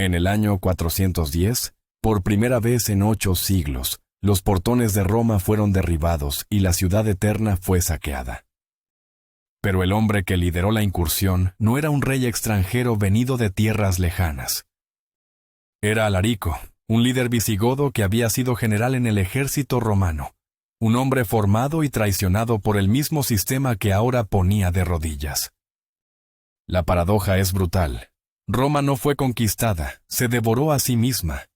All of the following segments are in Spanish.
En el año 410, por primera vez en 8 siglos, los portones de Roma fueron derribados y la ciudad eterna fue saqueada. Pero el hombre que lideró la incursión no era un rey extranjero venido de tierras lejanas. Era Alarico, un líder visigodo que había sido general en el ejército romano, un hombre formado y traicionado por el mismo sistema que ahora ponía de rodillas. La paradoja es brutal. Roma no fue conquistada, se devoró a sí misma.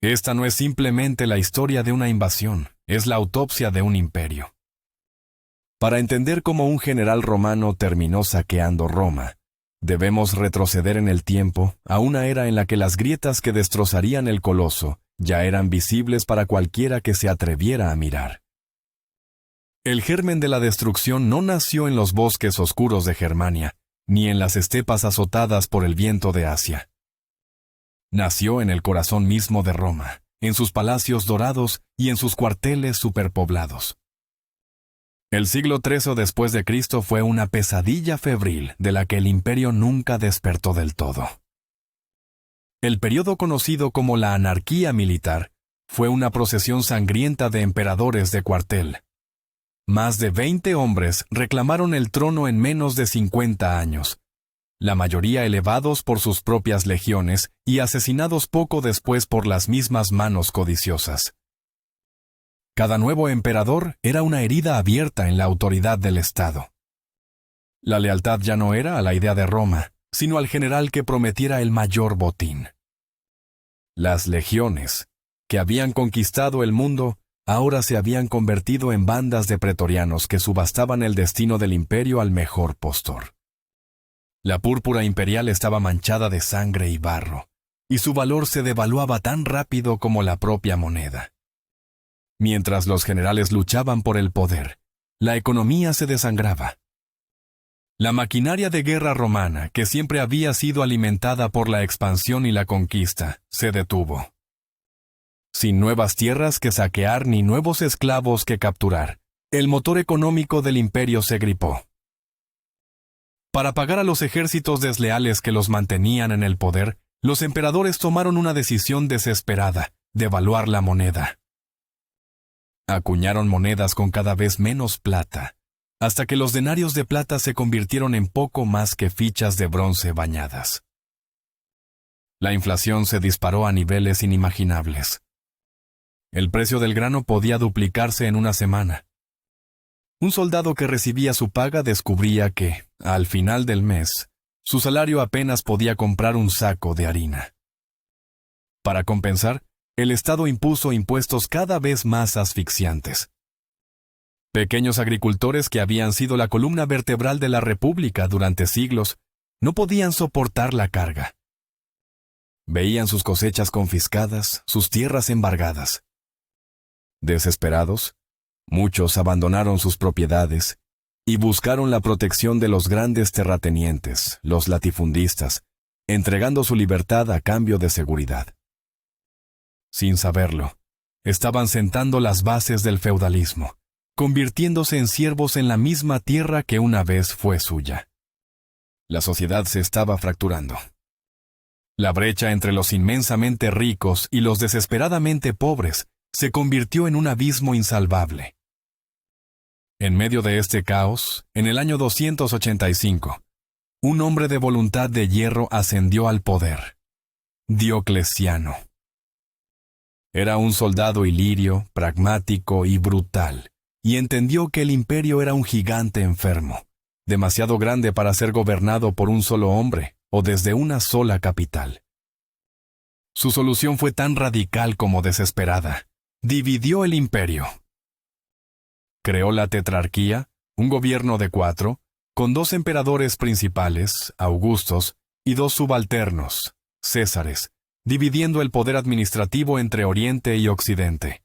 Esta no es simplemente la historia de una invasión, es la autopsia de un imperio. Para entender cómo un general romano terminó saqueando Roma, debemos retroceder en el tiempo a una era en la que las grietas que destrozarían el coloso ya eran visibles para cualquiera que se atreviera a mirar. El germen de la destrucción no nació en los bosques oscuros de Germania, ni en las estepas azotadas por el viento de Asia. Nació en el corazón mismo de Roma, en sus palacios dorados y en sus cuarteles superpoblados. El siglo III después de Cristo fue una pesadilla febril de la que el imperio nunca despertó del todo. El periodo conocido como la anarquía militar fue una procesión sangrienta de emperadores de cuartel. Más de 20 hombres reclamaron el trono en menos de 50 años, la mayoría elevados por sus propias legiones y asesinados poco después por las mismas manos codiciosas. Cada nuevo emperador era una herida abierta en la autoridad del Estado. La lealtad ya no era a la idea de Roma, sino al general que prometiera el mayor botín. Las legiones, que habían conquistado el mundo, ahora se habían convertido en bandas de pretorianos que subastaban el destino del imperio al mejor postor. La púrpura imperial estaba manchada de sangre y barro, y su valor se devaluaba tan rápido como la propia moneda. Mientras los generales luchaban por el poder, la economía se desangraba. La maquinaria de guerra romana, que siempre había sido alimentada por la expansión y la conquista, se detuvo. Sin nuevas tierras que saquear ni nuevos esclavos que capturar, el motor económico del imperio se gripó. Para pagar a los ejércitos desleales que los mantenían en el poder, los emperadores tomaron una decisión desesperada: devaluar la moneda. Acuñaron monedas con cada vez menos plata, hasta que los denarios de plata se convirtieron en poco más que fichas de bronce bañadas. La inflación se disparó a niveles inimaginables. El precio del grano podía duplicarse en una semana. Un soldado que recibía su paga descubría que, al final del mes, su salario apenas podía comprar un saco de harina. Para compensar, el Estado impuso impuestos cada vez más asfixiantes. Pequeños agricultores que habían sido la columna vertebral de la República durante siglos no podían soportar la carga. Veían sus cosechas confiscadas, sus tierras embargadas. Desesperados, muchos abandonaron sus propiedades y buscaron la protección de los grandes terratenientes, los latifundistas, entregando su libertad a cambio de seguridad. Sin saberlo, estaban sentando las bases del feudalismo, convirtiéndose en siervos en la misma tierra que una vez fue suya. La sociedad se estaba fracturando. La brecha entre los inmensamente ricos y los desesperadamente pobres se convirtió en un abismo insalvable. En medio de este caos, en el año 285, un hombre de voluntad de hierro ascendió al poder: Diocleciano. Era un soldado ilirio, pragmático y brutal, y entendió que el imperio era un gigante enfermo, demasiado grande para ser gobernado por un solo hombre o desde una sola capital. Su solución fue tan radical como desesperada: dividió el imperio. Creó la tetrarquía, un gobierno de 4, con 2 emperadores principales, Augustos, y 2 subalternos, Césares, dividiendo el poder administrativo entre Oriente y Occidente.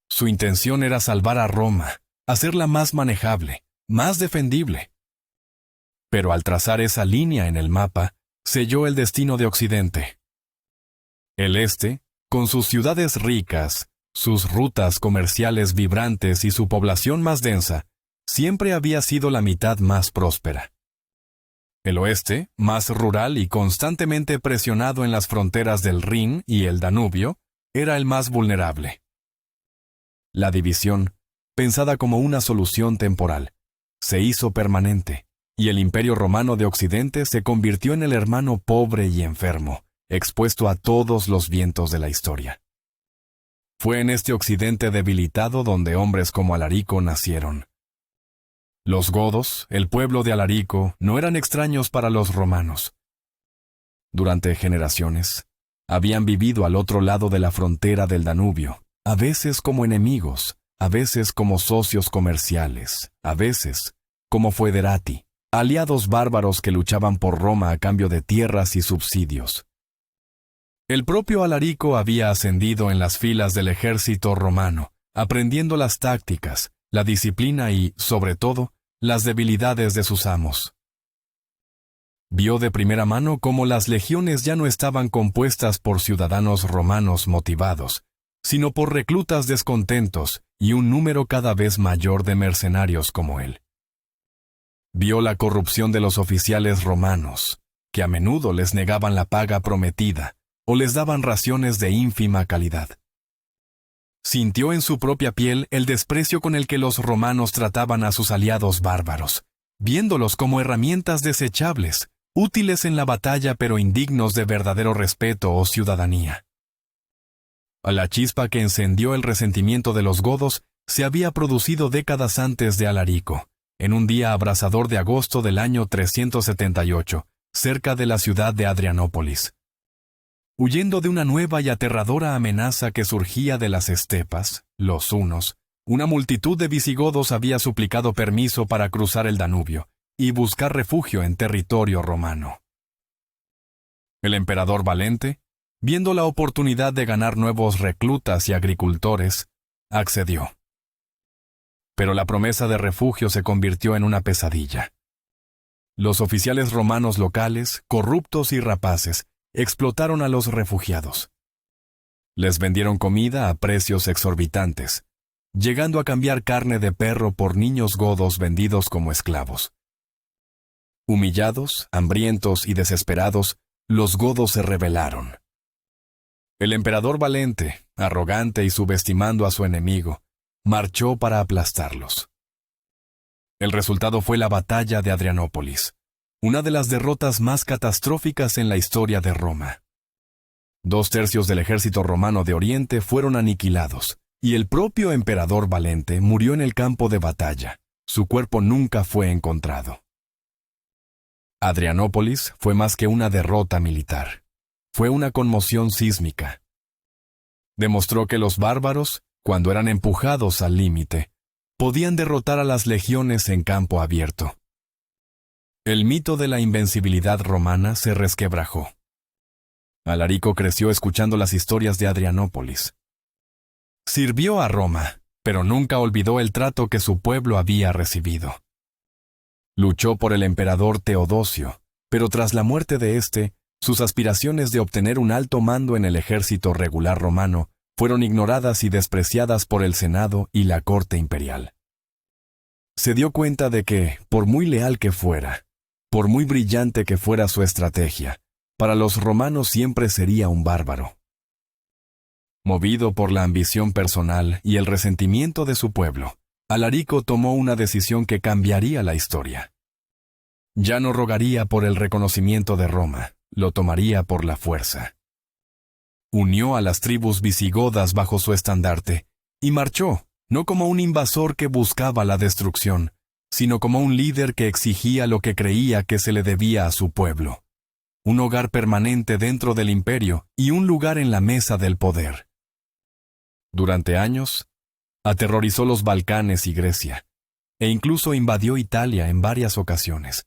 Su intención era salvar a Roma, hacerla más manejable, más defendible. Pero al trazar esa línea en el mapa, selló el destino de Occidente. El este, con sus ciudades ricas, sus rutas comerciales vibrantes y su población más densa, siempre había sido la mitad más próspera. El oeste, más rural y constantemente presionado en las fronteras del Rin y el Danubio, era el más vulnerable. La división, pensada como una solución temporal, se hizo permanente, y el Imperio Romano de Occidente se convirtió en el hermano pobre y enfermo, expuesto a todos los vientos de la historia. Fue en este Occidente debilitado donde hombres como Alarico nacieron. Los godos, el pueblo de Alarico, no eran extraños para los romanos. Durante generaciones, habían vivido al otro lado de la frontera del Danubio, a veces como enemigos, a veces como socios comerciales, a veces como foederati, aliados bárbaros que luchaban por Roma a cambio de tierras y subsidios. El propio Alarico había ascendido en las filas del ejército romano, aprendiendo las tácticas, la disciplina y, sobre todo, las debilidades de sus amos. Vio de primera mano cómo las legiones ya no estaban compuestas por ciudadanos romanos motivados, sino por reclutas descontentos y un número cada vez mayor de mercenarios como él. Vio la corrupción de los oficiales romanos, que a menudo les negaban la paga prometida o les daban raciones de ínfima calidad. Sintió en su propia piel el desprecio con el que los romanos trataban a sus aliados bárbaros, viéndolos como herramientas desechables, útiles en la batalla pero indignos de verdadero respeto o ciudadanía. A la chispa que encendió el resentimiento de los godos se había producido décadas antes de Alarico, en un día abrasador de agosto del año 378, cerca de la ciudad de Adrianópolis. Huyendo de una nueva y aterradora amenaza que surgía de las estepas, los hunos, una multitud de visigodos había suplicado permiso para cruzar el Danubio y buscar refugio en territorio romano. El emperador Valente, viendo la oportunidad de ganar nuevos reclutas y agricultores, accedió. Pero la promesa de refugio se convirtió en una pesadilla. Los oficiales romanos locales, corruptos y rapaces, explotaron a los refugiados. Les vendieron comida a precios exorbitantes, llegando a cambiar carne de perro por niños godos vendidos como esclavos. Humillados, hambrientos y desesperados, los godos se rebelaron. El emperador Valente, arrogante y subestimando a su enemigo, marchó para aplastarlos. El resultado fue la batalla de Adrianópolis, una de las derrotas más catastróficas en la historia de Roma. 2/3 del ejército romano de Oriente fueron aniquilados, y el propio emperador Valente murió en el campo de batalla. Su cuerpo nunca fue encontrado. Adrianópolis fue más que una derrota militar. Fue una conmoción sísmica. Demostró que los bárbaros, cuando eran empujados al límite, podían derrotar a las legiones en campo abierto. El mito de la invencibilidad romana se resquebrajó. Alarico creció escuchando las historias de Adrianópolis. Sirvió a Roma, pero nunca olvidó el trato que su pueblo había recibido. Luchó por el emperador Teodosio, pero tras la muerte de éste, sus aspiraciones de obtener un alto mando en el ejército regular romano fueron ignoradas y despreciadas por el Senado y la corte imperial. Se dio cuenta de que, por muy leal que fuera, por muy brillante que fuera su estrategia, para los romanos siempre sería un bárbaro. Movido por la ambición personal y el resentimiento de su pueblo, Alarico tomó una decisión que cambiaría la historia. Ya no rogaría por el reconocimiento de Roma, lo tomaría por la fuerza. Unió a las tribus visigodas bajo su estandarte y marchó, no como un invasor que buscaba la destrucción, sino como un líder que exigía lo que creía que se le debía a su pueblo. Un hogar permanente dentro del imperio y un lugar en la mesa del poder. Durante años, aterrorizó los Balcanes y Grecia, e incluso invadió Italia en varias ocasiones.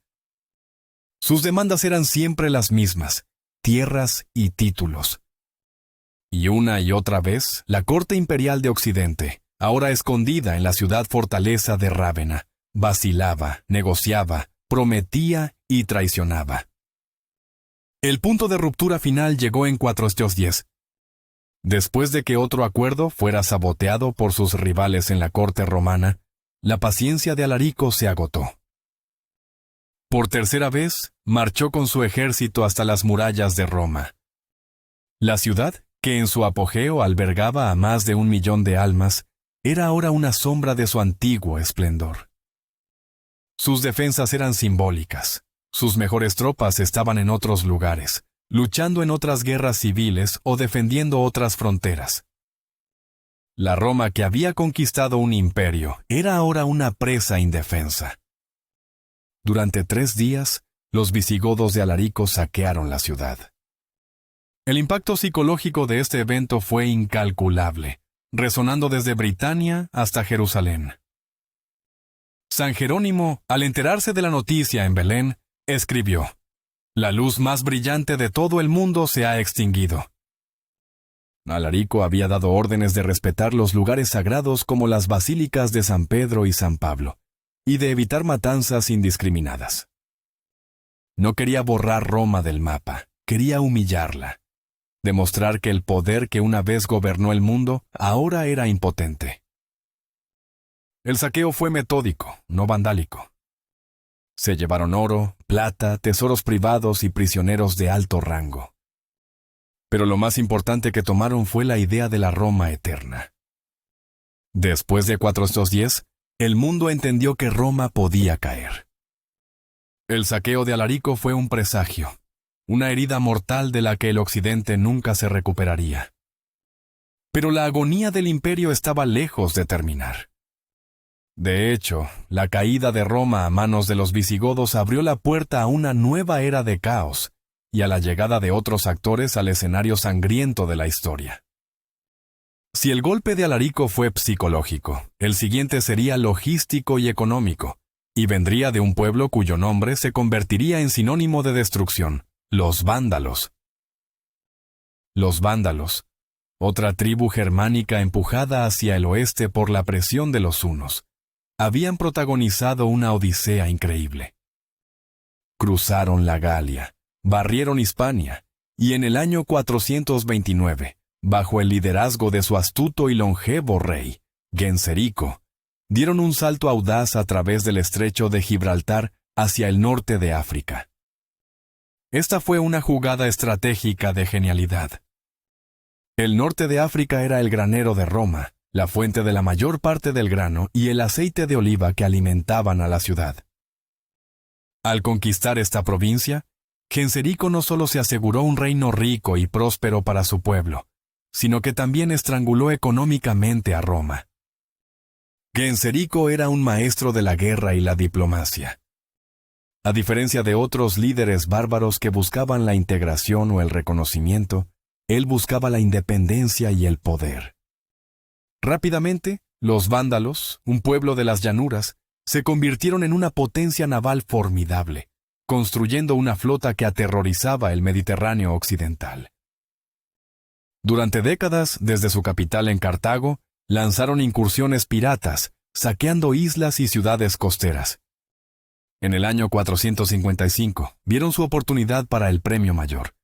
Sus demandas eran siempre las mismas, tierras y títulos. Y una y otra vez, la corte imperial de Occidente, ahora escondida en la ciudad fortaleza de Rávena, vacilaba, negociaba, prometía y traicionaba. El punto de ruptura final llegó en 410. Después de que otro acuerdo fuera saboteado por sus rivales en la corte romana, la paciencia de Alarico se agotó. Por tercera vez, marchó con su ejército hasta las murallas de Roma. La ciudad, que en su apogeo albergaba a más de 1 millón de almas, era ahora una sombra de su antiguo esplendor. Sus defensas eran simbólicas. Sus mejores tropas estaban en otros lugares, luchando en otras guerras civiles o defendiendo otras fronteras. La Roma que había conquistado un imperio era ahora una presa indefensa. Durante 3 días, los visigodos de Alarico saquearon la ciudad. El impacto psicológico de este evento fue incalculable, resonando desde Britania hasta Jerusalén. San Jerónimo, al enterarse de la noticia en Belén, escribió: «La luz más brillante de todo el mundo se ha extinguido». Alarico había dado órdenes de respetar los lugares sagrados como las basílicas de San Pedro y San Pablo, y de evitar matanzas indiscriminadas. No quería borrar Roma del mapa, quería humillarla, demostrar que el poder que una vez gobernó el mundo ahora era impotente. El saqueo fue metódico, no vandálico. Se llevaron oro, plata, tesoros privados y prisioneros de alto rango. Pero lo más importante que tomaron fue la idea de la Roma eterna. Después de 410, el mundo entendió que Roma podía caer. El saqueo de Alarico fue un presagio, una herida mortal de la que el occidente nunca se recuperaría. Pero la agonía del imperio estaba lejos de terminar. De hecho, la caída de Roma a manos de los visigodos abrió la puerta a una nueva era de caos y a la llegada de otros actores al escenario sangriento de la historia. Si el golpe de Alarico fue psicológico, el siguiente sería logístico y económico, y vendría de un pueblo cuyo nombre se convertiría en sinónimo de destrucción: los vándalos. Los vándalos, otra tribu germánica empujada hacia el oeste por la presión de los hunos, habían protagonizado una odisea increíble. Cruzaron la Galia, barrieron Hispania, y en el año 429, bajo el liderazgo de su astuto y longevo rey, Genserico, dieron un salto audaz a través del estrecho de Gibraltar hacia el norte de África. Esta fue una jugada estratégica de genialidad. El norte de África era el granero de Roma, la fuente de la mayor parte del grano y el aceite de oliva que alimentaban a la ciudad. Al conquistar esta provincia, Genserico no solo se aseguró un reino rico y próspero para su pueblo, sino que también estranguló económicamente a Roma. Genserico era un maestro de la guerra y la diplomacia. A diferencia de otros líderes bárbaros que buscaban la integración o el reconocimiento, él buscaba la independencia y el poder. Rápidamente, los vándalos, un pueblo de las llanuras, se convirtieron en una potencia naval formidable, construyendo una flota que aterrorizaba el Mediterráneo occidental. Durante décadas, desde su capital en Cartago, lanzaron incursiones piratas, saqueando islas y ciudades costeras. En el año 455, vieron su oportunidad para el premio mayor.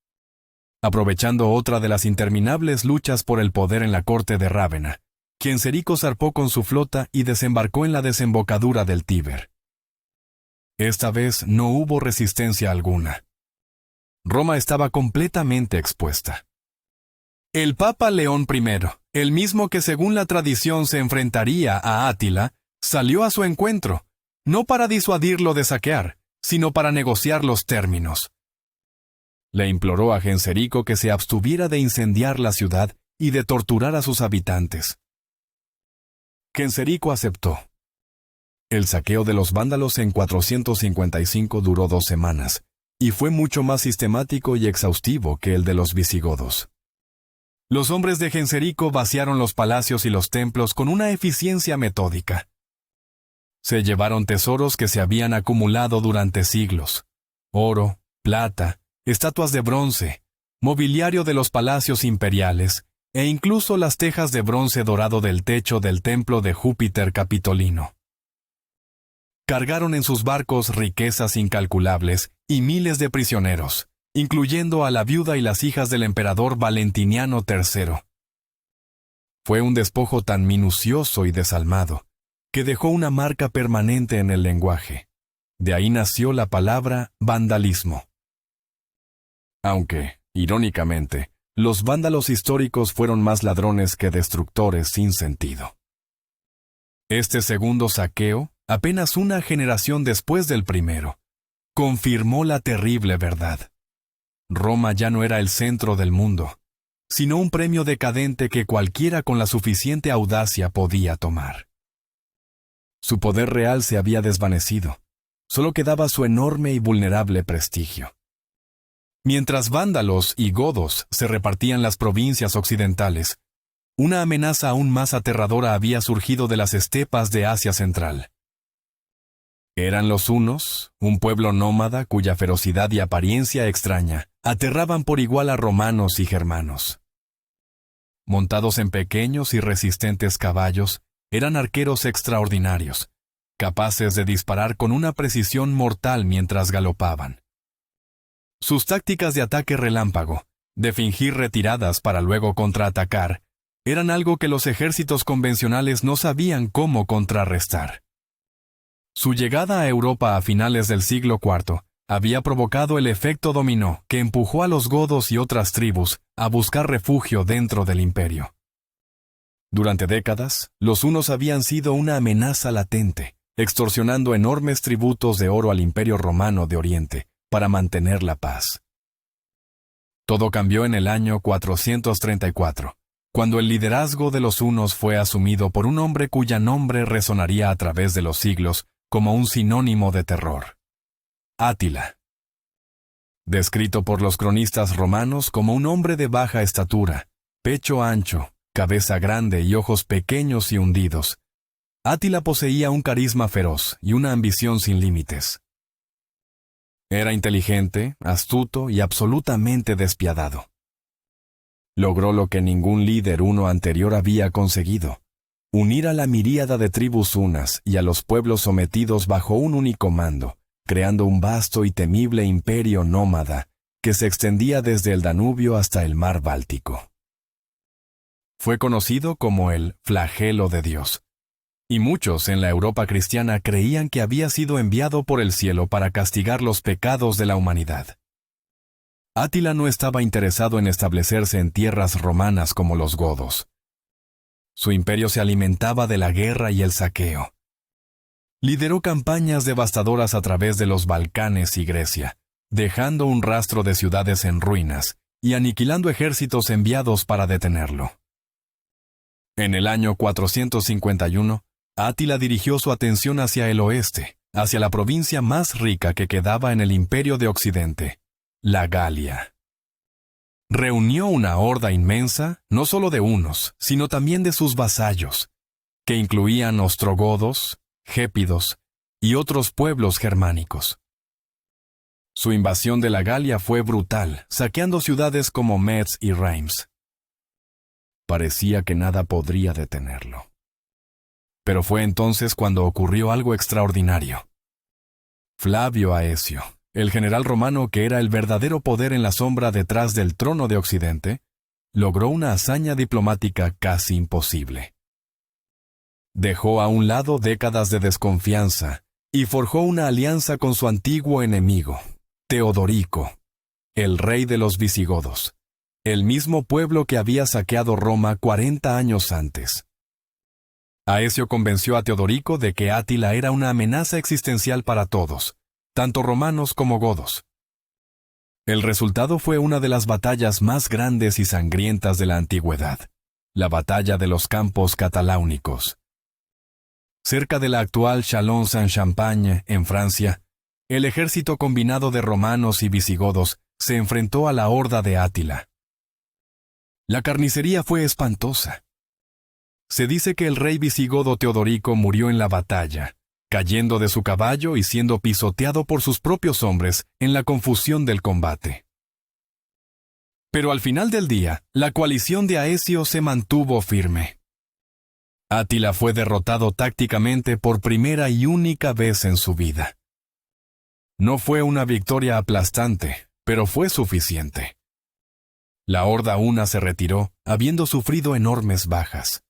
Aprovechando otra de las interminables luchas por el poder en la corte de Rávena, Genserico zarpó con su flota y desembarcó en la desembocadura del Tíber. Esta vez no hubo resistencia alguna. Roma estaba completamente expuesta. El Papa León I, el mismo que según la tradición se enfrentaría a Átila, salió a su encuentro, no para disuadirlo de saquear, sino para negociar los términos. Le imploró a Genserico que se abstuviera de incendiar la ciudad y de torturar a sus habitantes. Genserico aceptó. El saqueo de los vándalos en 455 duró 2 semanas, y fue mucho más sistemático y exhaustivo que el de los visigodos. Los hombres de Genserico vaciaron los palacios y los templos con una eficiencia metódica. Se llevaron tesoros que se habían acumulado durante siglos: oro, plata, estatuas de bronce, mobiliario de los palacios imperiales, e incluso las tejas de bronce dorado del techo del templo de Júpiter Capitolino. Cargaron en sus barcos riquezas incalculables y miles de prisioneros, incluyendo a la viuda y las hijas del emperador Valentiniano III. Fue un despojo tan minucioso y desalmado, que dejó una marca permanente en el lenguaje. De ahí nació la palabra vandalismo. Aunque, irónicamente, los vándalos históricos fueron más ladrones que destructores sin sentido. Este segundo saqueo, apenas una generación después del primero, confirmó la terrible verdad. Roma ya no era el centro del mundo, sino un premio decadente que cualquiera con la suficiente audacia podía tomar. Su poder real se había desvanecido, solo quedaba su enorme y vulnerable prestigio. Mientras vándalos y godos se repartían las provincias occidentales, una amenaza aún más aterradora había surgido de las estepas de Asia Central. Eran los hunos, un pueblo nómada cuya ferocidad y apariencia extraña aterraban por igual a romanos y germanos. Montados en pequeños y resistentes caballos, eran arqueros extraordinarios, capaces de disparar con una precisión mortal mientras galopaban. Sus tácticas de ataque relámpago, de fingir retiradas para luego contraatacar, eran algo que los ejércitos convencionales no sabían cómo contrarrestar. Su llegada a Europa a finales del siglo IV había provocado el efecto dominó que empujó a los godos y otras tribus a buscar refugio dentro del imperio. Durante décadas, los hunos habían sido una amenaza latente, extorsionando enormes tributos de oro al Imperio Romano de Oriente para mantener la paz. Todo cambió en el año 434, cuando el liderazgo de los hunos fue asumido por un hombre cuya nombre resonaría a través de los siglos como un sinónimo de terror: Átila. Descrito por los cronistas romanos como un hombre de baja estatura, pecho ancho, cabeza grande y ojos pequeños y hundidos, Átila poseía un carisma feroz y una ambición sin límites. Era inteligente, astuto y absolutamente despiadado. Logró lo que ningún líder huno anterior había conseguido: unir a la miríada de tribus hunas y a los pueblos sometidos bajo un único mando, creando un vasto y temible imperio nómada que se extendía desde el Danubio hasta el mar Báltico. Fue conocido como el flagelo de Dios, y muchos en la Europa cristiana creían que había sido enviado por el cielo para castigar los pecados de la humanidad. Átila no estaba interesado en establecerse en tierras romanas como los godos. Su imperio se alimentaba de la guerra y el saqueo. Lideró campañas devastadoras a través de los Balcanes y Grecia, dejando un rastro de ciudades en ruinas y aniquilando ejércitos enviados para detenerlo. En el año 451, Átila dirigió su atención hacia el oeste, hacia la provincia más rica que quedaba en el Imperio de Occidente, la Galia. Reunió una horda inmensa, no solo de hunos, sino también de sus vasallos, que incluían ostrogodos, gépidos y otros pueblos germánicos. Su invasión de la Galia fue brutal, saqueando ciudades como Metz y Reims. Parecía que nada podría detenerlo. Pero fue entonces cuando ocurrió algo extraordinario. Flavio Aecio, el general romano que era el verdadero poder en la sombra detrás del trono de Occidente, logró una hazaña diplomática casi imposible. Dejó a un lado décadas de desconfianza y forjó una alianza con su antiguo enemigo, Teodorico, el rey de los visigodos, el mismo pueblo que había saqueado Roma 40 años antes. Aecio convenció a Teodorico de que Átila era una amenaza existencial para todos, tanto romanos como godos. El resultado fue una de las batallas más grandes y sangrientas de la antigüedad, la batalla de los Campos Cataláunicos. Cerca de la actual Châlons-en-Champagne, en Francia, el ejército combinado de romanos y visigodos se enfrentó a la horda de Átila. La carnicería fue espantosa. Se dice que el rey visigodo Teodorico murió en la batalla, cayendo de su caballo y siendo pisoteado por sus propios hombres en la confusión del combate. Pero al final del día, la coalición de Aecio se mantuvo firme. Átila fue derrotado tácticamente por primera y única vez en su vida. No fue una victoria aplastante, pero fue suficiente. La horda huna se retiró, habiendo sufrido enormes bajas.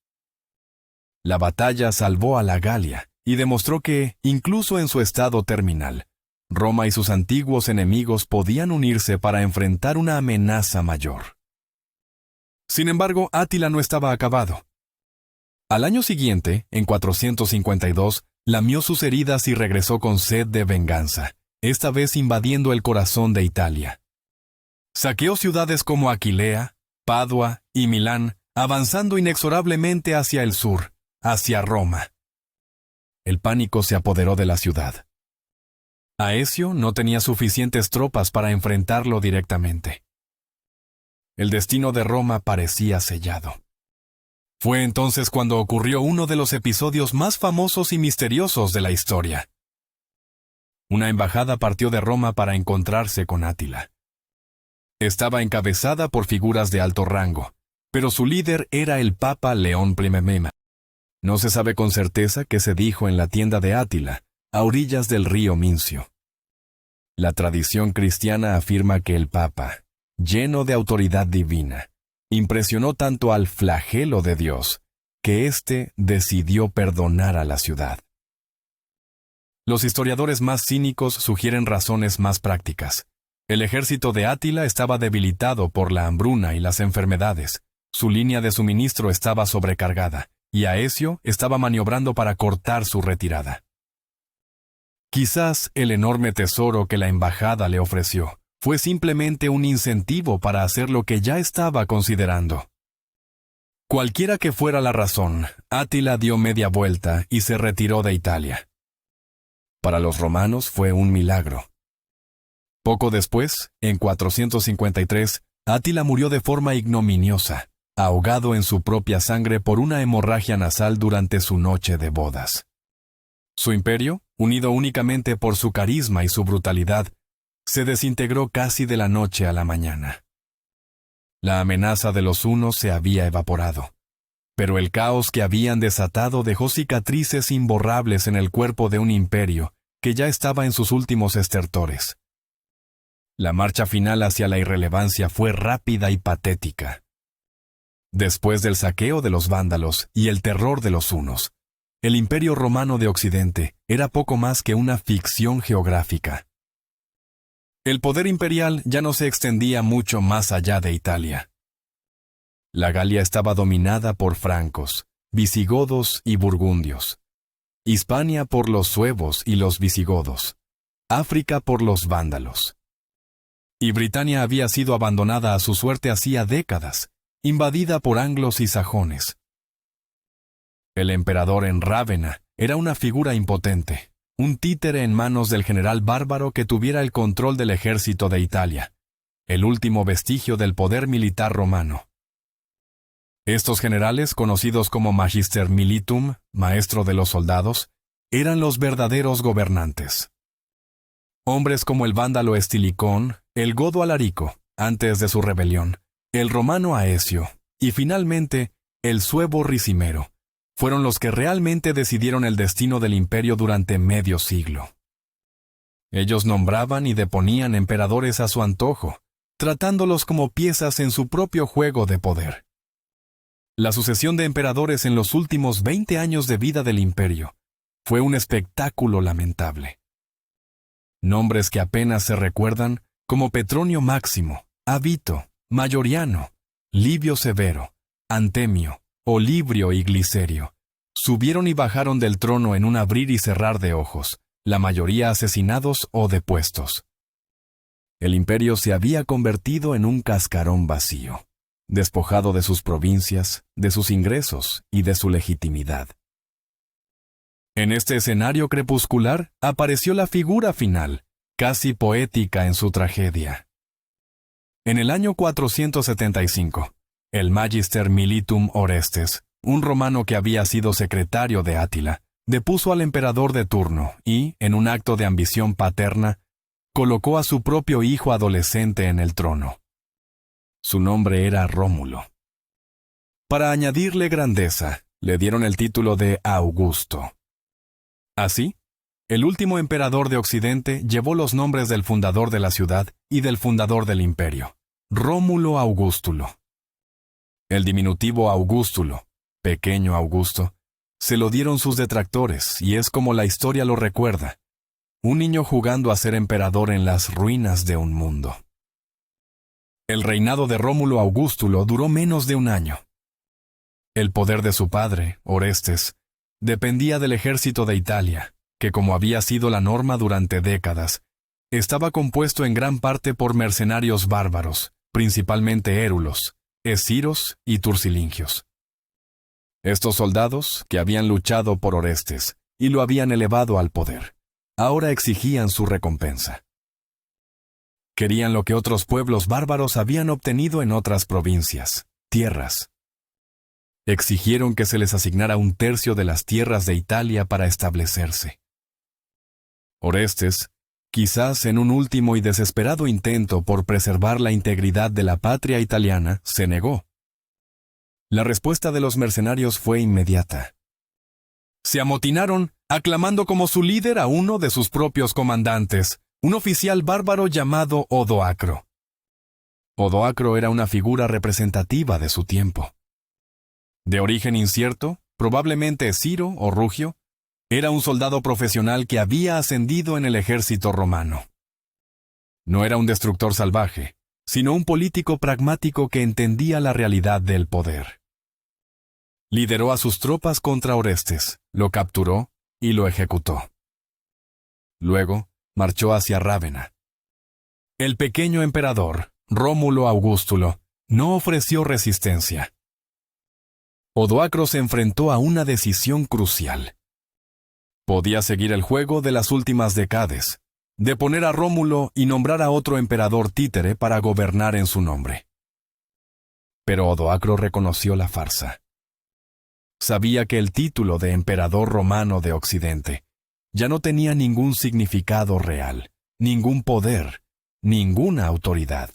La batalla salvó a la Galia y demostró que, incluso en su estado terminal, Roma y sus antiguos enemigos podían unirse para enfrentar una amenaza mayor. Sin embargo, Átila no estaba acabado. Al año siguiente, en 452, lamió sus heridas y regresó con sed de venganza, esta vez invadiendo el corazón de Italia. Saqueó ciudades como Aquilea, Padua y Milán, avanzando inexorablemente hacia el sur, hacia Roma. El pánico se apoderó de la ciudad. Aecio no tenía suficientes tropas para enfrentarlo directamente. El destino de Roma parecía sellado. Fue entonces cuando ocurrió uno de los episodios más famosos y misteriosos de la historia. Una embajada partió de Roma para encontrarse con Átila. Estaba encabezada por figuras de alto rango, pero su líder era el Papa León I. No se sabe con certeza qué se dijo en la tienda de Átila, a orillas del río Mincio. La tradición cristiana afirma que el Papa, lleno de autoridad divina, impresionó tanto al flagelo de Dios, que éste decidió perdonar a la ciudad. Los historiadores más cínicos sugieren razones más prácticas. El ejército de Átila estaba debilitado por la hambruna y las enfermedades. Su línea de suministro estaba sobrecargada, y Aecio estaba maniobrando para cortar su retirada. Quizás el enorme tesoro que la embajada le ofreció fue simplemente un incentivo para hacer lo que ya estaba considerando. Cualquiera que fuera la razón, Átila dio media vuelta y se retiró de Italia. Para los romanos fue un milagro. Poco después, en 453, Átila murió de forma ignominiosa, ahogado en su propia sangre por una hemorragia nasal durante su noche de bodas. Su imperio, unido únicamente por su carisma y su brutalidad, se desintegró casi de la noche a la mañana. La amenaza de los hunos se había evaporado, pero el caos que habían desatado dejó cicatrices imborrables en el cuerpo de un imperio que ya estaba en sus últimos estertores. La marcha final hacia la irrelevancia fue rápida y patética. Después del saqueo de los vándalos y el terror de los hunos, el Imperio Romano de Occidente era poco más que una ficción geográfica. El poder imperial ya no se extendía mucho más allá de Italia. La Galia estaba dominada por francos, visigodos y burgundios. Hispania por los suevos y los visigodos. África por los vándalos. Y Britania había sido abandonada a su suerte hacía décadas, invadida por anglos y sajones. El emperador en Rávena era una figura impotente, un títere en manos del general bárbaro que tuviera el control del ejército de Italia, el último vestigio del poder militar romano. Estos generales, conocidos como Magister Militum, maestro de los soldados, eran los verdaderos gobernantes. Hombres como el vándalo Estilicón, el godo Alarico, antes de su rebelión, el romano Aecio, y finalmente, el suevo Ricimero, fueron los que realmente decidieron el destino del imperio durante medio siglo. Ellos nombraban y deponían emperadores a su antojo, tratándolos como piezas en su propio juego de poder. La sucesión de emperadores en los últimos 20 años de vida del imperio fue un espectáculo lamentable. Nombres que apenas se recuerdan como Petronio Máximo, Avito, Mayoriano, Livio Severo, Antemio, Olibrio y Glicerio, subieron y bajaron del trono en un abrir y cerrar de ojos, la mayoría asesinados o depuestos. El imperio se había convertido en un cascarón vacío, despojado de sus provincias, de sus ingresos y de su legitimidad. En este escenario crepuscular apareció la figura final, casi poética en su tragedia. En el año 475, el Magister Militum Orestes, un romano que había sido secretario de Átila, depuso al emperador de turno y, en un acto de ambición paterna, colocó a su propio hijo adolescente en el trono. Su nombre era Rómulo. Para añadirle grandeza, le dieron el título de Augusto. Así, el último emperador de Occidente llevó los nombres del fundador de la ciudad y del fundador del imperio, Rómulo Augustulo. El diminutivo Augustulo, pequeño Augusto, se lo dieron sus detractores y es como la historia lo recuerda. un niño jugando a ser emperador en las ruinas de un mundo. El reinado de Rómulo Augustulo duró menos de un año. El poder de su padre, Orestes, dependía del ejército de Italia, que como había sido la norma durante décadas, estaba compuesto en gran parte por mercenarios bárbaros, principalmente érulos, esciros y turcilingios. Estos soldados, que habían luchado por Orestes y lo habían elevado al poder, ahora exigían su recompensa. Querían lo que otros pueblos bárbaros habían obtenido en otras provincias, tierras. Exigieron que se les asignara un tercio de las tierras de Italia para establecerse. Orestes, quizás en un último y desesperado intento por preservar la integridad de la patria italiana, se negó. La respuesta de los mercenarios fue inmediata. Se amotinaron, aclamando como su líder a uno de sus propios comandantes, un oficial bárbaro llamado Odoacro. Odoacro era una figura representativa de su tiempo. De origen incierto, probablemente esciro o rugio, era un soldado profesional que había ascendido en el ejército romano. No era un destructor salvaje, sino un político pragmático que entendía la realidad del poder. Lideró a sus tropas contra Orestes, lo capturó y lo ejecutó. Luego, marchó hacia Rávena. El pequeño emperador, Rómulo Augustulo, no ofreció resistencia. Odoacro se enfrentó a una decisión crucial. Podía seguir el juego de las últimas décadas, de poner a Rómulo y nombrar a otro emperador títere para gobernar en su nombre. Pero Odoacro reconoció la farsa. Sabía que el título de emperador romano de Occidente ya no tenía ningún significado real, ningún poder, ninguna autoridad.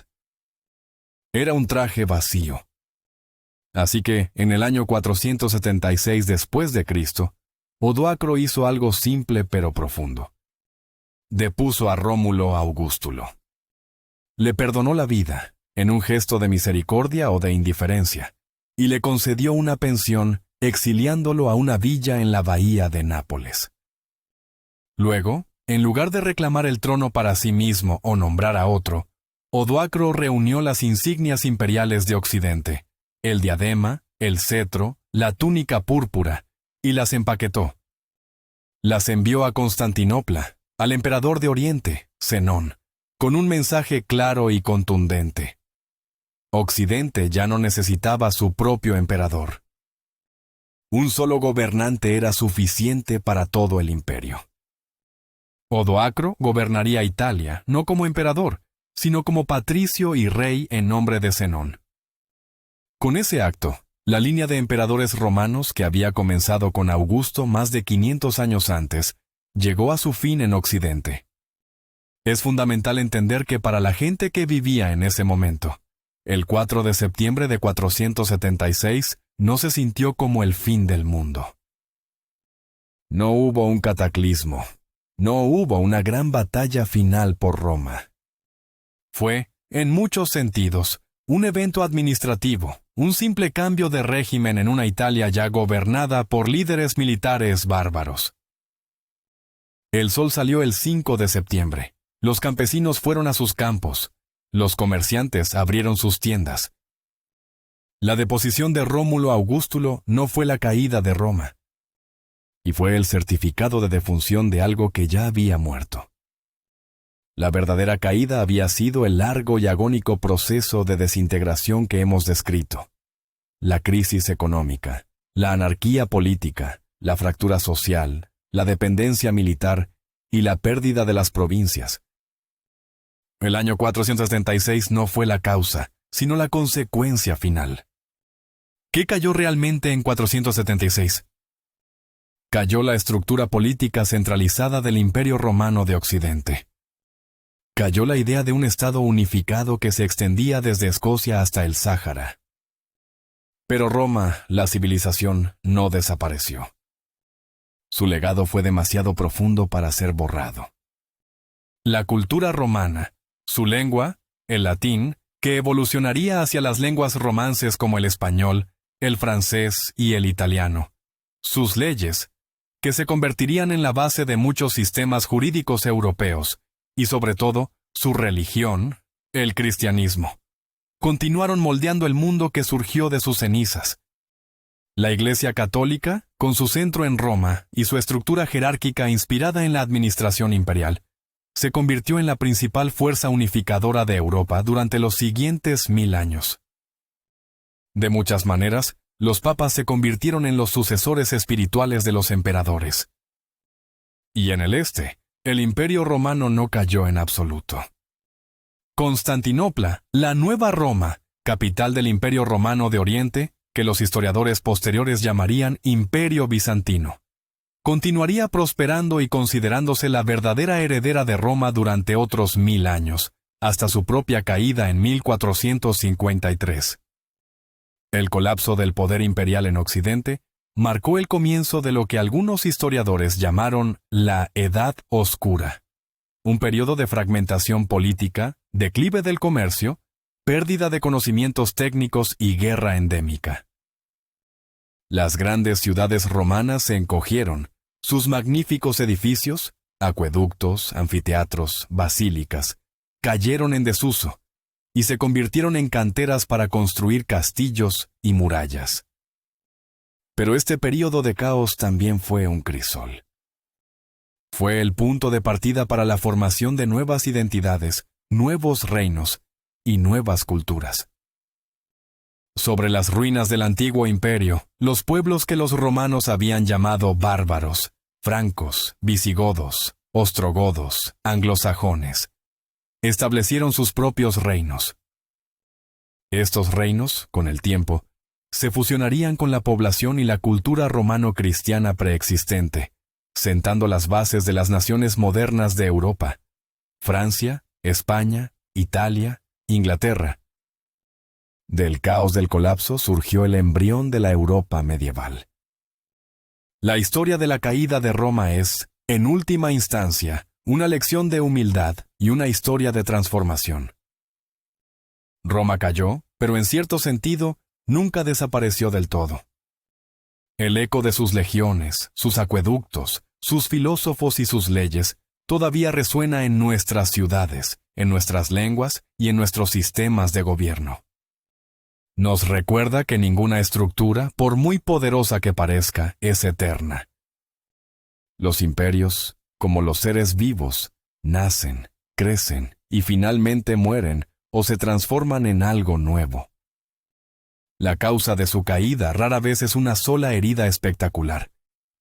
Era un traje vacío. Así que, en el año 476 después de Cristo, Odoacro hizo algo simple pero profundo. Depuso a Rómulo Augustulo. Le perdonó la vida, en un gesto de misericordia o de indiferencia, y le concedió una pensión exiliándolo a una villa en la bahía de Nápoles. Luego, en lugar de reclamar el trono para sí mismo o nombrar a otro, Odoacro reunió las insignias imperiales de Occidente, el diadema, el cetro, la túnica púrpura, y las empaquetó. Las envió a Constantinopla, al emperador de Oriente, Zenón, con un mensaje claro y contundente. Occidente ya no necesitaba su propio emperador. Un solo gobernante era suficiente para todo el imperio. Odoacro gobernaría Italia, no como emperador, sino como patricio y rey en nombre de Zenón. Con ese acto, la línea de emperadores romanos que había comenzado con Augusto más de 500 años antes, llegó a su fin en Occidente. Es fundamental entender que para la gente que vivía en ese momento, el 4 de septiembre de 476 no se sintió como el fin del mundo. No hubo un cataclismo. No hubo una gran batalla final por Roma. Fue, en muchos sentidos, un evento administrativo, un simple cambio de régimen en una Italia ya gobernada por líderes militares bárbaros. El sol salió el 5 de septiembre. Los campesinos fueron a sus campos. Los comerciantes abrieron sus tiendas. La deposición de Rómulo Augustulo no fue la caída de Roma, y fue el certificado de defunción de algo que ya había muerto. La verdadera caída había sido el largo y agónico proceso de desintegración que hemos descrito. La crisis económica, la anarquía política, la fractura social, la dependencia militar y la pérdida de las provincias. El año 476 no fue la causa, sino la consecuencia final. ¿Qué cayó realmente en 476? Cayó la estructura política centralizada del Imperio Romano de Occidente. Cayó la idea de un Estado unificado que se extendía desde Escocia hasta el Sáhara. Pero Roma, la civilización, no desapareció. Su legado fue demasiado profundo para ser borrado. La cultura romana, su lengua, el latín, que evolucionaría hacia las lenguas romances como el español, el francés y el italiano, sus leyes, que se convertirían en la base de muchos sistemas jurídicos europeos, y sobre todo, su religión, el cristianismo. Continuaron moldeando el mundo que surgió de sus cenizas. La Iglesia Católica, con su centro en Roma y su estructura jerárquica inspirada en la administración imperial, se convirtió en la principal fuerza unificadora de Europa durante los siguientes 1000 años. De muchas maneras, los papas se convirtieron en los sucesores espirituales de los emperadores. Y en el este, el Imperio Romano no cayó en absoluto. Constantinopla, la Nueva Roma, capital del Imperio Romano de Oriente, que los historiadores posteriores llamarían Imperio Bizantino, continuaría prosperando y considerándose la verdadera heredera de Roma durante otros 1000 años, hasta su propia caída en 1453. El colapso del poder imperial en Occidente marcó el comienzo de lo que algunos historiadores llamaron la Edad Oscura, un periodo de fragmentación política, declive del comercio, pérdida de conocimientos técnicos y guerra endémica. Las grandes ciudades romanas se encogieron, sus magníficos edificios, acueductos, anfiteatros, basílicas, cayeron en desuso y se convirtieron en canteras para construir castillos y murallas. Pero este período de caos también fue un crisol. Fue el punto de partida para la formación de nuevas identidades, nuevos reinos y nuevas culturas. Sobre las ruinas del antiguo imperio, los pueblos que los romanos habían llamado bárbaros, francos, visigodos, ostrogodos, anglosajones, establecieron sus propios reinos. Estos reinos, con el tiempo, se fusionarían con la población y la cultura romano-cristiana preexistente, sentando las bases de las naciones modernas de Europa: Francia, España, Italia, Inglaterra. Del caos del colapso surgió el embrión de la Europa medieval. La historia de la caída de Roma es, en última instancia, una lección de humildad y una historia de transformación. Roma cayó, pero en cierto sentido, nunca desapareció del todo. El eco de sus legiones, sus acueductos, sus filósofos y sus leyes todavía resuena en nuestras ciudades, en nuestras lenguas y en nuestros sistemas de gobierno. Nos recuerda que ninguna estructura, por muy poderosa que parezca, es eterna. Los imperios, como los seres vivos, nacen, crecen y finalmente mueren o se transforman en algo nuevo. La causa de su caída rara vez es una sola herida espectacular,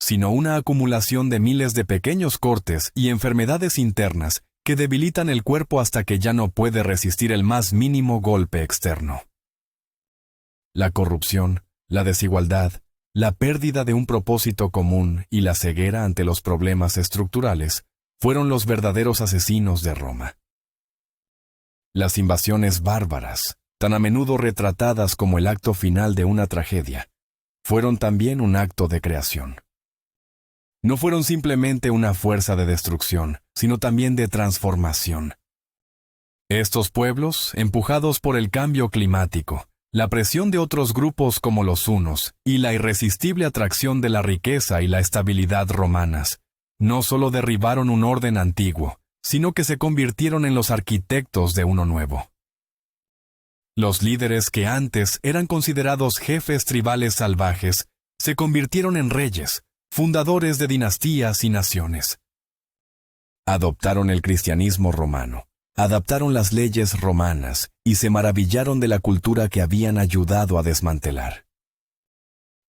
sino una acumulación de miles de pequeños cortes y enfermedades internas que debilitan el cuerpo hasta que ya no puede resistir el más mínimo golpe externo. La corrupción, la desigualdad, la pérdida de un propósito común y la ceguera ante los problemas estructurales fueron los verdaderos asesinos de Roma. Las invasiones bárbaras, tan a menudo retratadas como el acto final de una tragedia, fueron también un acto de creación. No fueron simplemente una fuerza de destrucción, sino también de transformación. Estos pueblos, empujados por el cambio climático, la presión de otros grupos como los hunos y la irresistible atracción de la riqueza y la estabilidad romanas, no solo derribaron un orden antiguo, sino que se convirtieron en los arquitectos de uno nuevo. Los líderes que antes eran considerados jefes tribales salvajes se convirtieron en reyes, fundadores de dinastías y naciones. Adoptaron el cristianismo romano, adaptaron las leyes romanas y se maravillaron de la cultura que habían ayudado a desmantelar.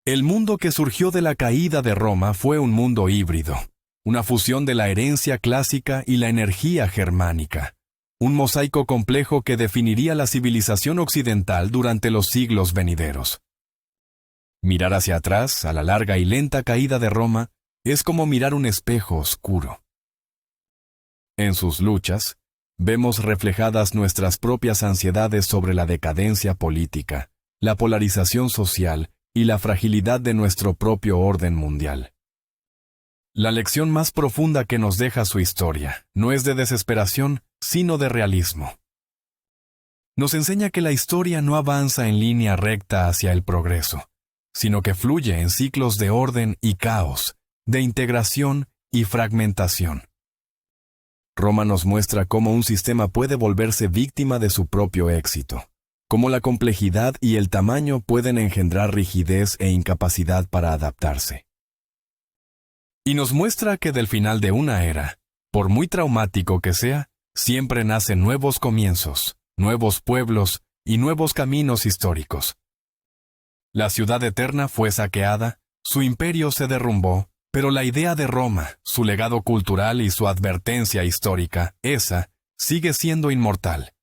El mundo que surgió de la caída de Roma fue un mundo híbrido, una fusión de la herencia clásica y la energía germánica, un mosaico complejo que definiría la civilización occidental durante los siglos venideros. Mirar hacia atrás, a la larga y lenta caída de Roma, es como mirar un espejo oscuro. En sus luchas, vemos reflejadas nuestras propias ansiedades sobre la decadencia política, la polarización social y la fragilidad de nuestro propio orden mundial. La lección más profunda que nos deja su historia no es de desesperación, sino de realismo. Nos enseña que la historia no avanza en línea recta hacia el progreso, sino que fluye en ciclos de orden y caos, de integración y fragmentación. Roma nos muestra cómo un sistema puede volverse víctima de su propio éxito, cómo la complejidad y el tamaño pueden engendrar rigidez e incapacidad para adaptarse. Y nos muestra que del final de una era, por muy traumático que sea, siempre nacen nuevos comienzos, nuevos pueblos y nuevos caminos históricos. La ciudad eterna fue saqueada, su imperio se derrumbó, pero la idea de Roma, su legado cultural y su advertencia histórica, esa, sigue siendo inmortal.